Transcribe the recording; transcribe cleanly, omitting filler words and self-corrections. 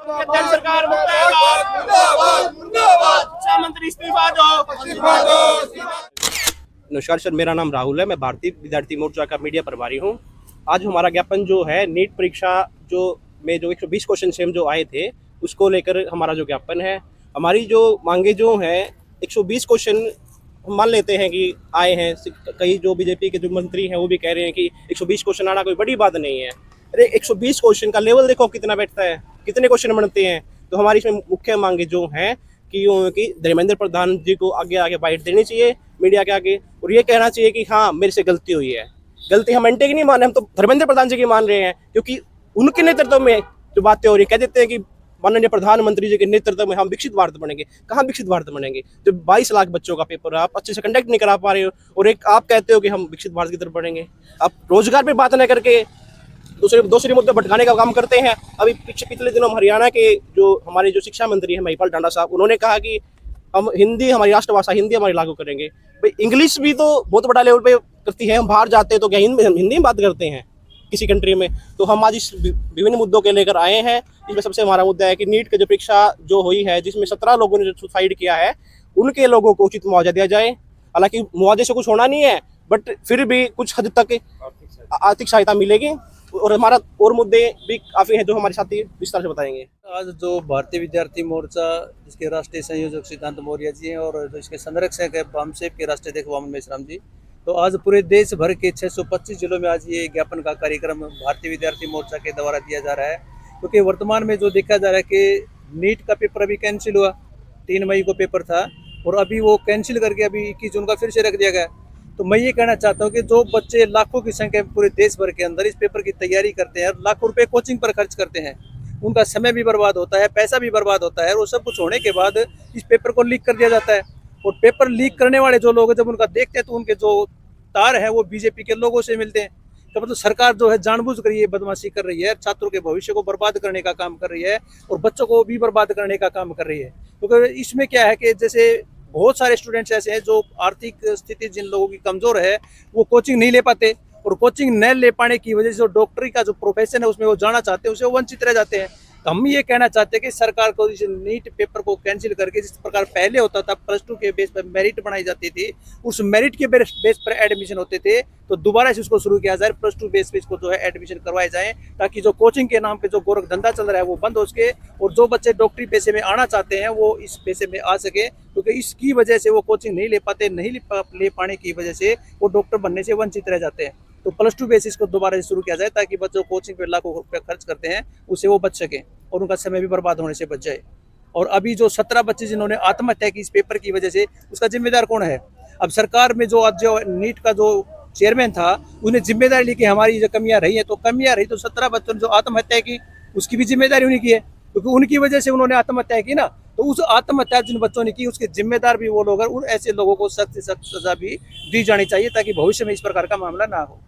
केंद्र सरकार मुर्दाबाद मुर्दाबाद। शिक्षा मंत्री इस्तीफा दो। नमस्कार सर, मेरा नाम राहुल है। मैं भारतीय विद्यार्थी मोर्चा का मीडिया प्रभारी हूँ। आज हमारा ज्ञापन जो है नीट परीक्षा जो 120 क्वेश्चन सेम जो आए थे उसको लेकर हमारा जो ज्ञापन है। हमारी जो मांगे जो हैं 120 क्वेश्चन हम मान लेते हैं कि आए हैं। कई जो बीजेपी के जो मंत्री हैं वो भी कह रहे हैं कि 120 क्वेश्चन आना कोई बड़ी बात नहीं है। अरे 120 क्वेश्चन का लेवल देखो कितना बैठता है, कितने क्वेश्चन बनते हैं। तो हमारी इसमें मुख्य मांगे जो हैं कि धर्मेंद्र प्रधान जी को आगे आगे बाइट देनी चाहिए मीडिया के आगे, और ये कहना चाहिए कि हाँ मेरे से गलती हुई है। गलती हम एंटे की नहीं मान रहे, हम तो धर्मेंद्र प्रधान जी की मान रहे हैं, क्योंकि उनके नेतृत्व में जो बातें हो रही, कह देते हैं कि माननीय प्रधानमंत्री जी के नेतृत्व में हम विकसित भारत बनेंगे। कहाँ विकसित भारत बनेंगे? तो 22 लाख बच्चों का पेपर आप अच्छे से कंडक्ट नहीं करा पा रहे हो, और एक आप कहते हो कि हम विकसित भारत की तरफ बढ़ेंगे। आप रोजगार पे बात न करके दूसरे मुद्दे भटकाने का काम करते हैं। अभी पिछले दिनों हरियाणा के जो हमारे जो शिक्षा मंत्री हैं महिपाल टांडा साहब, उन्होंने कहा कि हम हिंदी हमारी राष्ट्रभाषा हिंदी हमारी लागू करेंगे। भाई इंग्लिश भी तो बहुत बड़ा लेवल पे करती है। हम बाहर जाते हैं तो क्या हिंदी में बात करते हैं किसी कंट्री में? तो हम आज इस विभिन्न मुद्दों के लेकर आए हैं। इसमें सबसे हमारा मुद्दा है कि नीट की जो परीक्षा जो हुई है जिसमें 17 लोगों ने सुसाइड किया है, उनके लोगों को उचित मुआवजा दिया जाए। हालांकि मुआवजे से कुछ होना नहीं है, बट फिर भी कुछ हद तक आर्थिक सहायता मिलेगी। और हमारा और मुद्दे भी काफ़ी हैं जो हमारे साथी विस्तार से बताएंगे। आज जो भारतीय विद्यार्थी मोर्चा जिसके राष्ट्रीय संयोजक सिद्धांत मौर्य जी हैं और जो इसके संरक्षक है वामसेप के राष्ट्रीय अध्यक्ष वामन मेश्राम जी, तो आज पूरे देश भर के 625 जिलों में आज ये ज्ञापन का कार्यक्रम भारतीय विद्यार्थी मोर्चा के द्वारा दिया जा रहा है। क्योंकि वर्तमान में जो देखा जा रहा है कि नीट का पेपर अभी कैंसिल हुआ, 3 मई को पेपर था और अभी वो कैंसिल करके अभी 21 जून का फिर से रख दिया गया। तो मैं ये कहना चाहता हूँ कि जो बच्चे लाखों की संख्या में पूरे देश भर के अंदर इस पेपर की तैयारी करते हैं, लाखों रुपए कोचिंग पर खर्च करते हैं, उनका समय भी बर्बाद होता है, पैसा भी बर्बाद होता है, और वो सब कुछ होने के बाद इस पेपर को लीक कर दिया जाता है। और पेपर लीक करने वाले जो लोग हैं जब उनका देखते हैं तो उनके जो तार है वो बीजेपी के लोगों से मिलते हैं। तो मतलब सरकार जो है जानबूझकर ये बदमाशी कर रही है, छात्रों के भविष्य को बर्बाद करने का काम कर रही है और बच्चों को भी बर्बाद करने का काम कर रही है। क्योंकि इसमें क्या है कि जैसे बहुत सारे स्टूडेंट्स ऐसे हैं जो आर्थिक स्थिति जिन लोगों की कमजोर है वो कोचिंग नहीं ले पाते, और कोचिंग न ले पाने की वजह से जो डॉक्टरी का जो प्रोफेशन है उसमें वो जाना चाहते हैं उसे वंचित रह जाते हैं। तो हम ये कहना चाहते हैं कि सरकार को इस नीट पेपर को कैंसिल करके जिस प्रकार पहले होता था +2 के बेस पर मेरिट बनाई जाती थी, उस मेरिट के बेस पर एडमिशन होते थे, तो दोबारा से उसको शुरू किया जाए। +2 बेस पे इसको जो है एडमिशन करवाए जाए, ताकि जो कोचिंग के नाम पे जो गोरख धंधा चल रहा है वो बंद हो सके और जो बच्चे डॉक्टरी पेशे में आना चाहते हैं वो इस पेशे में आ सके। क्योंकि इसकी वजह से वो कोचिंग नहीं ले पाते, नहीं ले पाने की वजह से वो डॉक्टर बनने से वंचित रह जाते हैं। तो +2 बेसिस को दोबारा से शुरू किया जाए ताकि बच्चों कोचिंग पे लाखों रुपये खर्च करते हैं उसे वो बच सकें और उनका समय भी बर्बाद होने से बच जाए। और अभी जो 17 बच्चे जिन्होंने आत्महत्या की इस पेपर की वजह से, उसका जिम्मेदार कौन है? अब सरकार में जो आज जो नीट का जो चेयरमैन था उन्हें जिम्मेदारी ली कि हमारी जो कमियां रही है, तो कमियां रही तो 17 बच्चों ने जो आत्महत्या की उसकी भी जिम्मेदारी उन्हीं की है, क्योंकि उनकी वजह से उन्होंने आत्महत्या की ना। तो उस आत्महत्या जिन बच्चों ने की उसके जिम्मेदार भी वो लोग हैं। उन ऐसे लोगों को सख्त से सख्त सजा भी दी जानी चाहिए ताकि भविष्य में इस प्रकार का मामला ना हो।